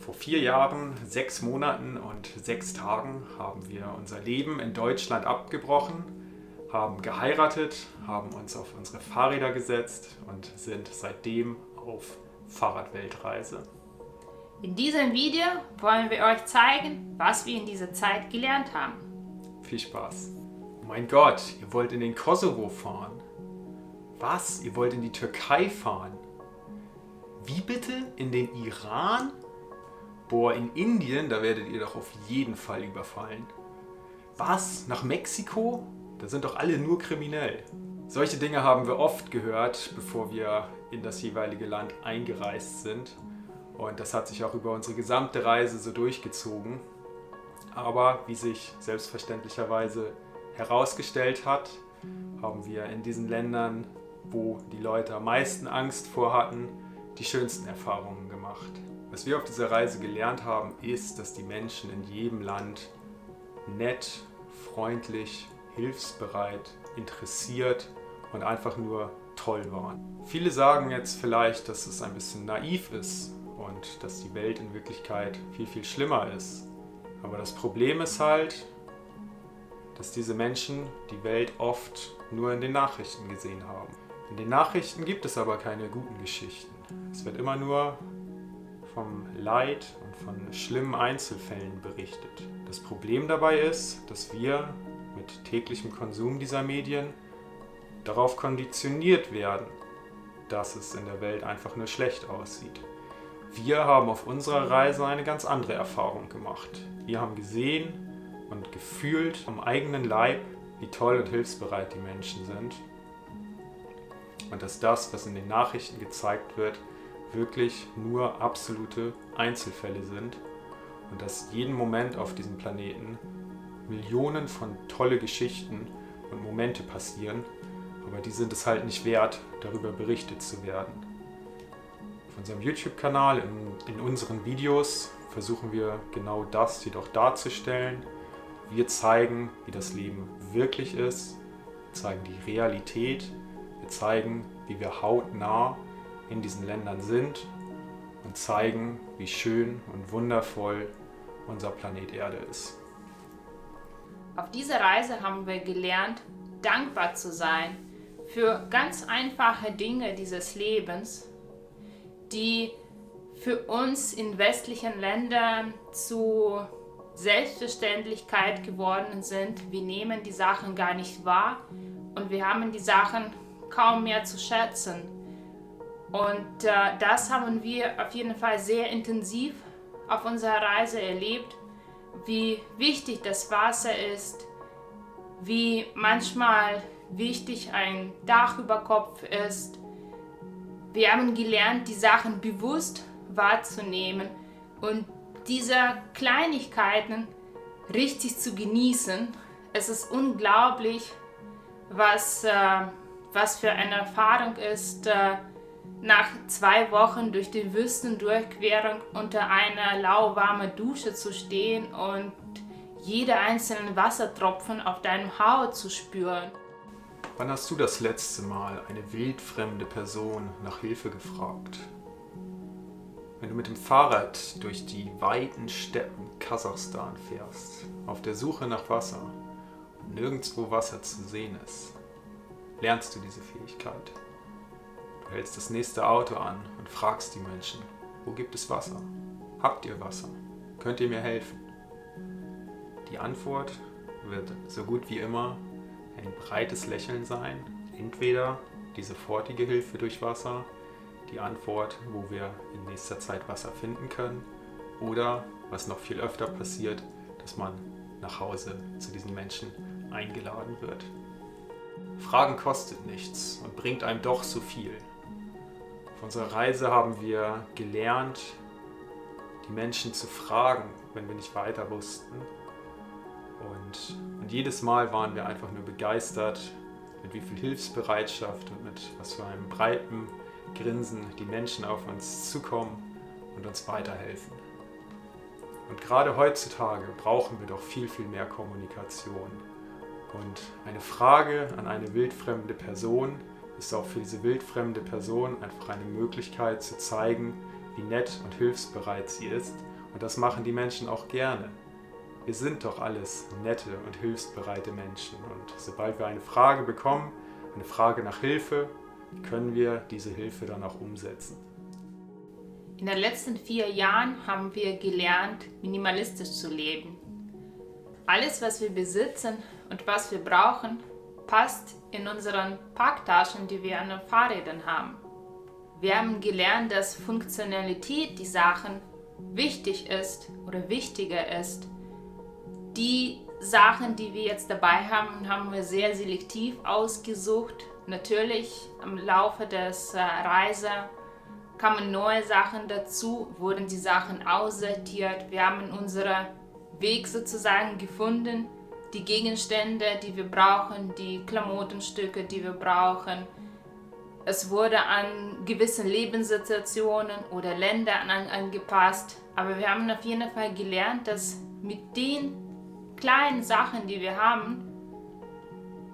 Vor 4 Jahren, 6 Monaten und 6 Tagen haben wir unser Leben in Deutschland abgebrochen, haben geheiratet, haben uns auf unsere Fahrräder gesetzt und sind seitdem auf Fahrradweltreise. In diesem Video wollen wir euch zeigen, was wir in dieser Zeit gelernt haben. Viel Spaß! Oh mein Gott, ihr wollt in den Kosovo fahren? Was? Ihr wollt in die Türkei fahren? Wie bitte? In den Iran? Boah, in Indien, da werdet ihr doch auf jeden Fall überfallen. Was? Nach Mexiko? Da sind doch alle nur kriminell. Solche Dinge haben wir oft gehört, bevor wir in das jeweilige Land eingereist sind. Und das hat sich auch über unsere gesamte Reise so durchgezogen. Aber wie sich selbstverständlicherweise herausgestellt hat, haben wir in diesen Ländern, wo die Leute am meisten Angst vor hatten, die schönsten Erfahrungen gemacht. Was wir auf dieser Reise gelernt haben, ist, dass die Menschen in jedem Land nett, freundlich, hilfsbereit, interessiert und einfach nur toll waren. Viele sagen jetzt vielleicht, dass es ein bisschen naiv ist und dass die Welt in Wirklichkeit viel, viel schlimmer ist. Aber das Problem ist halt, dass diese Menschen die Welt oft nur in den Nachrichten gesehen haben. In den Nachrichten gibt es aber keine guten Geschichten. Es wird immer nur vom Leid und von schlimmen Einzelfällen berichtet. Das Problem dabei ist, dass wir mit täglichem Konsum dieser Medien darauf konditioniert werden, dass es in der Welt einfach nur schlecht aussieht. Wir haben auf unserer Reise eine ganz andere Erfahrung gemacht. Wir haben gesehen und gefühlt am eigenen Leib, wie toll und hilfsbereit die Menschen sind. Und dass das, was in den Nachrichten gezeigt wird, wirklich nur absolute Einzelfälle sind. Und dass jeden Moment auf diesem Planeten Millionen von tolle Geschichten und Momente passieren, aber die sind es halt nicht wert, darüber berichtet zu werden. Auf unserem YouTube-Kanal, in unseren Videos versuchen wir genau das jedoch darzustellen. Wir zeigen, wie das Leben wirklich ist, wir zeigen die Realität, wir zeigen, wie wir hautnah in diesen Ländern sind und zeigen, wie schön und wundervoll unser Planet Erde ist. Auf dieser Reise haben wir gelernt, dankbar zu sein für ganz einfache Dinge dieses Lebens, die für uns in westlichen Ländern zu Selbstverständlichkeit geworden sind. Wir nehmen die Sachen gar nicht wahr und wir haben die Sachen kaum mehr zu schätzen. Und das haben wir auf jeden Fall sehr intensiv auf unserer Reise erlebt, wie wichtig das Wasser ist, wie manchmal wichtig ein Dach über Kopf ist. Wir haben gelernt, die Sachen bewusst wahrzunehmen und diese Kleinigkeiten richtig zu genießen. Es ist unglaublich, was für eine Erfahrung ist, nach 2 Wochen durch die Wüstendurchquerung unter einer lauwarmen Dusche zu stehen und jede einzelne Wassertropfen auf deinem Haut zu spüren. Wann hast du das letzte Mal eine wildfremde Person nach Hilfe gefragt? Wenn du mit dem Fahrrad durch die weiten Steppen Kasachstan fährst, auf der Suche nach Wasser und nirgendwo Wasser zu sehen ist, lernst du diese Fähigkeit. Du hältst das nächste Auto an und fragst die Menschen, wo gibt es Wasser? Habt ihr Wasser? Könnt ihr mir helfen? Die Antwort wird so gut wie immer ein breites Lächeln sein. Entweder die sofortige Hilfe durch Wasser, die Antwort, wo wir in nächster Zeit Wasser finden können, oder, was noch viel öfter passiert, dass man nach Hause zu diesen Menschen eingeladen wird. Fragen kostet nichts und bringt einem doch so viel. Auf unserer Reise haben wir gelernt, die Menschen zu fragen, wenn wir nicht weiter wussten. Und jedes Mal waren wir einfach nur begeistert, mit wie viel Hilfsbereitschaft und mit was für einem breiten Grinsen die Menschen auf uns zukommen und uns weiterhelfen. Und gerade heutzutage brauchen wir doch viel, viel mehr Kommunikation. Und eine Frage an eine wildfremde Person ist auch für diese wildfremde Person einfach eine Möglichkeit zu zeigen, wie nett und hilfsbereit sie ist Und das machen die Menschen auch gerne. Wir sind doch alles nette und hilfsbereite Menschen. Und sobald wir eine Frage bekommen, eine Frage nach Hilfe, können wir diese Hilfe dann auch umsetzen. In den letzten 4 Jahren haben wir gelernt, minimalistisch zu leben. Alles, was wir besitzen und was wir brauchen, passt in unseren Packtaschen, die wir an den Fahrrädern haben. Wir haben gelernt, dass Funktionalität die Sachen wichtig ist oder wichtiger ist. Die Sachen, die wir jetzt dabei haben, haben wir sehr selektiv ausgesucht. Natürlich im Laufe des Reise kamen neue Sachen dazu, wurden die Sachen aussortiert. Wir haben unseren Weg sozusagen gefunden, die Gegenstände, die wir brauchen, die Klamottenstücke, die wir brauchen. Es wurde an gewissen Lebenssituationen oder Ländern angepasst. Aber wir haben auf jeden Fall gelernt, dass mit den kleinen Sachen, die wir haben,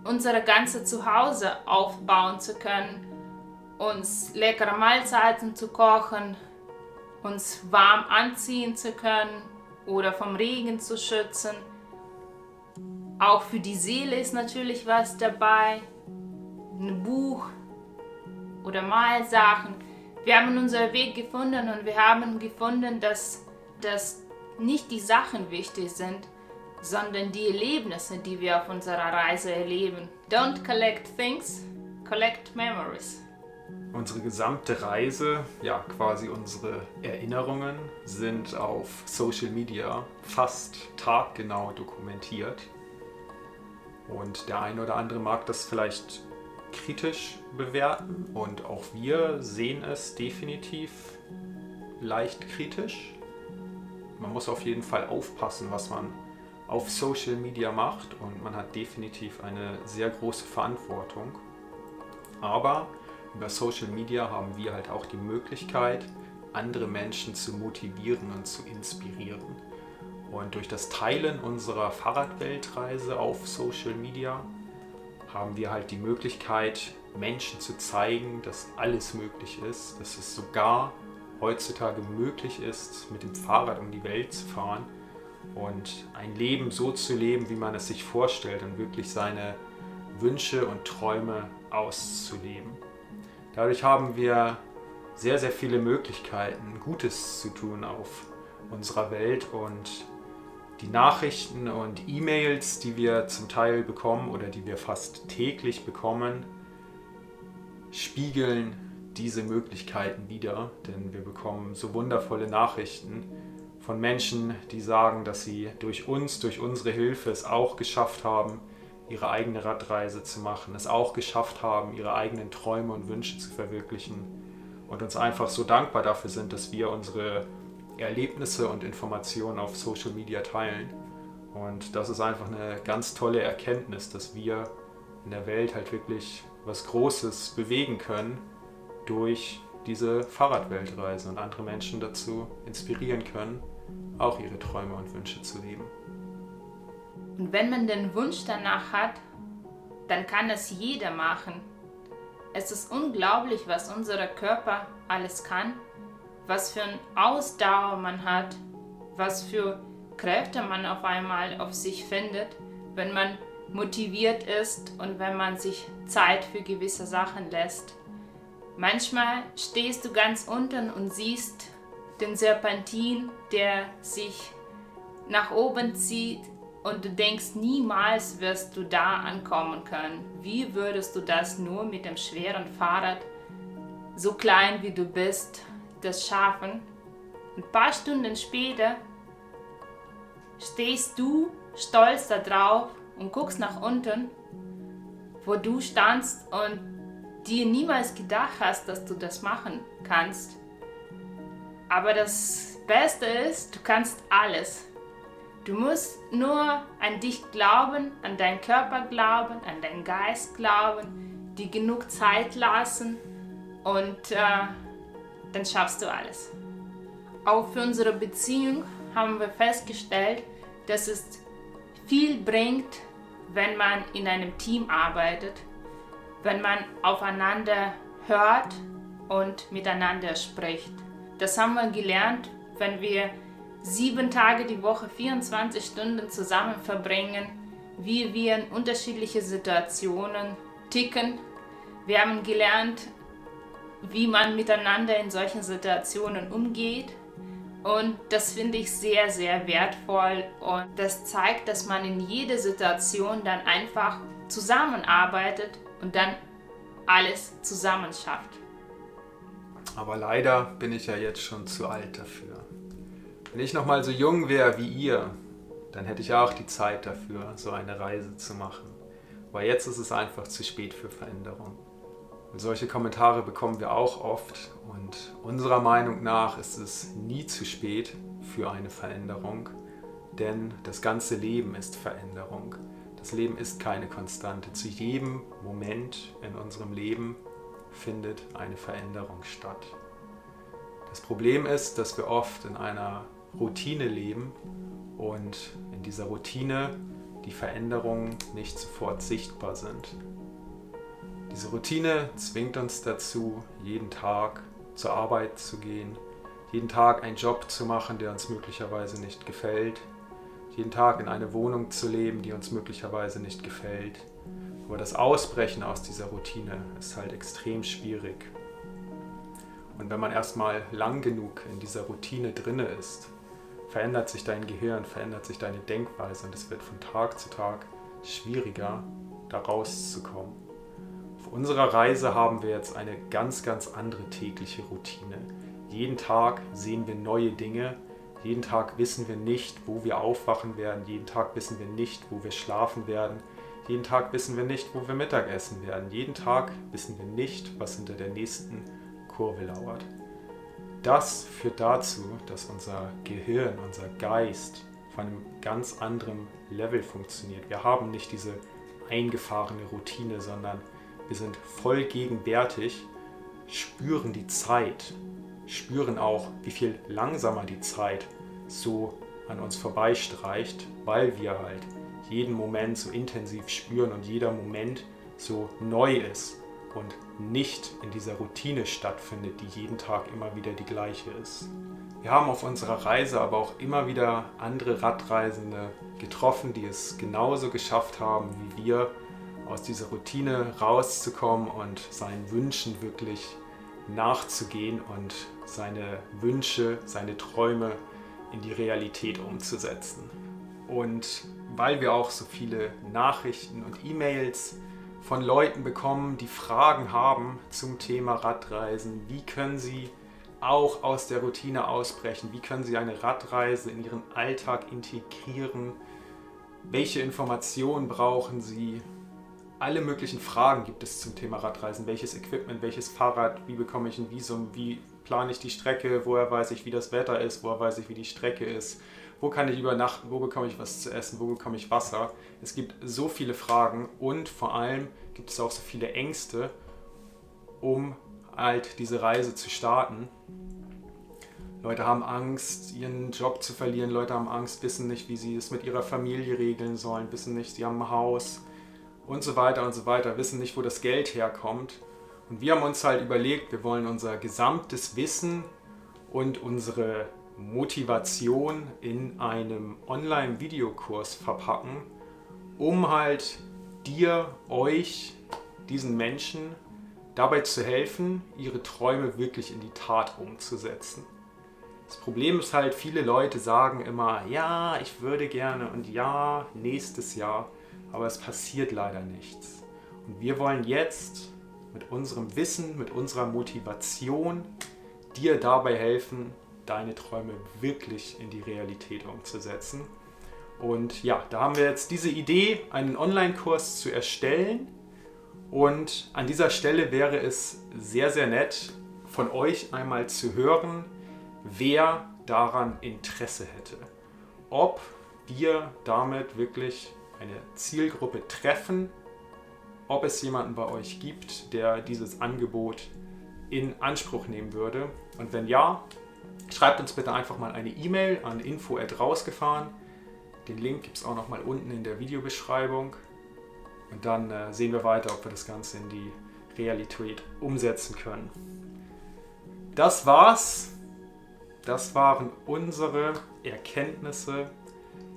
unsere ganze Zuhause aufbauen zu können, uns leckere Mahlzeiten zu kochen, uns warm anziehen zu können oder vom Regen zu schützen. Auch für die Seele ist natürlich was dabei, ein Buch oder Malsachen. Wir haben unseren Weg gefunden und wir haben gefunden, dass nicht die Sachen wichtig sind, sondern die Erlebnisse, die wir auf unserer Reise erleben. Don't collect things, collect memories. Unsere gesamte Reise, ja quasi unsere Erinnerungen, sind auf Social Media fast taggenau dokumentiert. Und der eine oder andere mag das vielleicht kritisch bewerten und auch wir sehen es definitiv leicht kritisch. Man muss auf jeden Fall aufpassen, was man auf Social Media macht und man hat definitiv eine sehr große Verantwortung. Aber über Social Media haben wir halt auch die Möglichkeit, andere Menschen zu motivieren und zu inspirieren. Und durch das Teilen unserer Fahrradweltreise auf Social Media haben wir halt die Möglichkeit, Menschen zu zeigen, dass alles möglich ist, dass es sogar heutzutage möglich ist, mit dem Fahrrad um die Welt zu fahren und ein Leben so zu leben, wie man es sich vorstellt und wirklich seine Wünsche und Träume auszuleben. Dadurch haben wir sehr, sehr viele Möglichkeiten, Gutes zu tun auf unserer Welt und die Nachrichten und E-Mails, die wir zum Teil bekommen oder die wir fast täglich bekommen, spiegeln diese Möglichkeiten wider, denn wir bekommen so wundervolle Nachrichten von Menschen, die sagen, dass sie durch uns, durch unsere Hilfe es auch geschafft haben, ihre eigene Radreise zu machen, es auch geschafft haben, ihre eigenen Träume und Wünsche zu verwirklichen und uns einfach so dankbar dafür sind, dass wir unsere Erlebnisse und Informationen auf Social Media teilen. Und das ist einfach eine ganz tolle Erkenntnis, dass wir in der Welt halt wirklich was Großes bewegen können durch diese Fahrradweltreise und andere Menschen dazu inspirieren können, auch ihre Träume und Wünsche zu leben. Und wenn man den Wunsch danach hat, dann kann es jeder machen. Es ist unglaublich, was unser Körper alles kann, was für eine Ausdauer man hat, was für Kräfte man auf einmal auf sich findet, wenn man motiviert ist und wenn man sich Zeit für gewisse Sachen lässt. Manchmal stehst du ganz unten und siehst den Serpentin, der sich nach oben zieht und du denkst, niemals wirst du da ankommen können. Wie würdest du das nur mit dem schweren Fahrrad, so klein wie du bist, das schaffen? Ein paar Stunden später stehst du stolz da drauf und guckst nach unten, wo du standst und dir niemals gedacht hast, dass du das machen kannst. Aber das Beste ist, du kannst alles. Du musst nur an dich glauben, an deinen Körper glauben, an deinen Geist glauben, dir genug Zeit lassen und dann schaffst du alles. Auch für unsere Beziehung haben wir festgestellt, dass es viel bringt, wenn man in einem Team arbeitet, wenn man aufeinander hört und miteinander spricht. Das haben wir gelernt, wenn wir 7 Tage die Woche, 24 Stunden zusammen verbringen, wie wir in unterschiedliche Situationen ticken. Wir haben gelernt, wie man miteinander in solchen Situationen umgeht. Und das finde ich sehr, sehr wertvoll. Und das zeigt, dass man in jeder Situation dann einfach zusammenarbeitet und dann alles zusammen schafft. Aber leider bin ich ja jetzt schon zu alt dafür. Wenn ich noch mal so jung wäre wie ihr, dann hätte ich auch die Zeit dafür, so eine Reise zu machen. Aber jetzt ist es einfach zu spät für Veränderung. Und solche Kommentare bekommen wir auch oft. Und unserer Meinung nach ist es nie zu spät für eine Veränderung. Denn das ganze Leben ist Veränderung. Das Leben ist keine Konstante. Zu jedem Moment in unserem Leben findet eine Veränderung statt. Das Problem ist, dass wir oft in einer Routine leben und in dieser Routine die Veränderungen nicht sofort sichtbar sind. Diese Routine zwingt uns dazu, jeden Tag zur Arbeit zu gehen, jeden Tag einen Job zu machen, der uns möglicherweise nicht gefällt, jeden Tag in eine Wohnung zu leben, die uns möglicherweise nicht gefällt. Aber das Ausbrechen aus dieser Routine ist halt extrem schwierig. Und wenn man erstmal lang genug in dieser Routine drinne ist, verändert sich dein Gehirn, verändert sich deine Denkweise und es wird von Tag zu Tag schwieriger, da rauszukommen. Auf unserer Reise haben wir jetzt eine ganz, ganz andere tägliche Routine. Jeden Tag sehen wir neue Dinge, jeden Tag wissen wir nicht, wo wir aufwachen werden, jeden Tag wissen wir nicht, wo wir schlafen werden, jeden Tag wissen wir nicht, wo wir Mittagessen werden, jeden Tag wissen wir nicht, was hinter der nächsten Kurve lauert. Das führt dazu, dass unser Gehirn, unser Geist auf einem ganz anderen Level funktioniert. Wir haben nicht diese eingefahrene Routine, sondern wir sind voll gegenwärtig, spüren die Zeit, spüren auch, wie viel langsamer die Zeit so an uns vorbeistreicht, weil wir halt jeden Moment so intensiv spüren und jeder Moment so neu ist und nicht in dieser Routine stattfindet, die jeden Tag immer wieder die gleiche ist. Wir haben auf unserer Reise aber auch immer wieder andere Radreisende getroffen, die es genauso geschafft haben wie wir, aus dieser Routine rauszukommen und seinen Wünschen wirklich nachzugehen und seine Wünsche, seine Träume in die Realität umzusetzen. Und weil wir auch so viele Nachrichten und E-Mails von Leuten bekommen, die Fragen haben zum Thema Radreisen, wie können sie auch aus der Routine ausbrechen, wie können sie eine Radreise in ihren Alltag integrieren, welche Informationen brauchen sie. Alle möglichen Fragen gibt es zum Thema Radreisen. Welches Equipment, welches Fahrrad, wie bekomme ich ein Visum, wie plane ich die Strecke, woher weiß ich, wie das Wetter ist, woher weiß ich, wie die Strecke ist, wo kann ich übernachten, wo bekomme ich was zu essen, wo bekomme ich Wasser. Es gibt so viele Fragen und vor allem gibt es auch so viele Ängste, um halt diese Reise zu starten. Leute haben Angst, ihren Job zu verlieren, Leute haben Angst, wissen nicht, wie sie es mit ihrer Familie regeln sollen, wissen nicht, sie haben ein Haus und so weiter, wissen nicht, wo das Geld herkommt. Und wir haben uns halt überlegt, wir wollen unser gesamtes Wissen und unsere Motivation in einem Online-Videokurs verpacken, um halt dir, euch, diesen Menschen dabei zu helfen, ihre Träume wirklich in die Tat umzusetzen. Das Problem ist halt, viele Leute sagen immer, ja, ich würde gerne und ja, nächstes Jahr, aber es passiert leider nichts. Und wir wollen jetzt mit unserem Wissen, mit unserer Motivation dir dabei helfen, deine Träume wirklich in die Realität umzusetzen. Und ja, da haben wir jetzt diese Idee, einen Online-Kurs zu erstellen. Und an dieser Stelle wäre es sehr, sehr nett, von euch einmal zu hören, wer daran Interesse hätte. Ob wir damit wirklich eine Zielgruppe treffen, ob es jemanden bei euch gibt, der dieses Angebot in Anspruch nehmen würde. Und wenn ja, schreibt uns bitte einfach mal eine E-Mail an info@rausgefahren. Den Link gibt es auch noch mal unten in der Videobeschreibung. Und dann sehen wir weiter, ob wir das Ganze in die Realität umsetzen können. Das war's das waren unsere Erkenntnisse,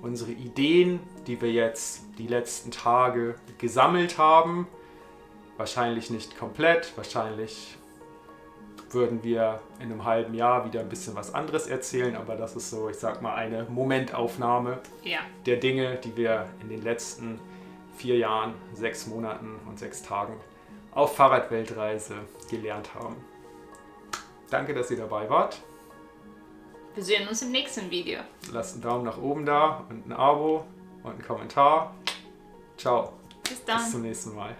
unsere Ideen, die wir jetzt die letzten Tage gesammelt haben. Wahrscheinlich nicht komplett, wahrscheinlich würden wir in einem halben Jahr wieder ein bisschen was anderes erzählen, aber das ist so, ich sag mal, eine Momentaufnahme der Dinge, die wir in den letzten 4 Jahren, 6 Monaten und 6 Tagen auf Fahrradweltreise gelernt haben. Danke, dass ihr dabei wart. Wir sehen uns im nächsten Video. Lasst einen Daumen nach oben da und ein Abo und einen Kommentar. Ciao. Bis dann. Bis zum nächsten Mal.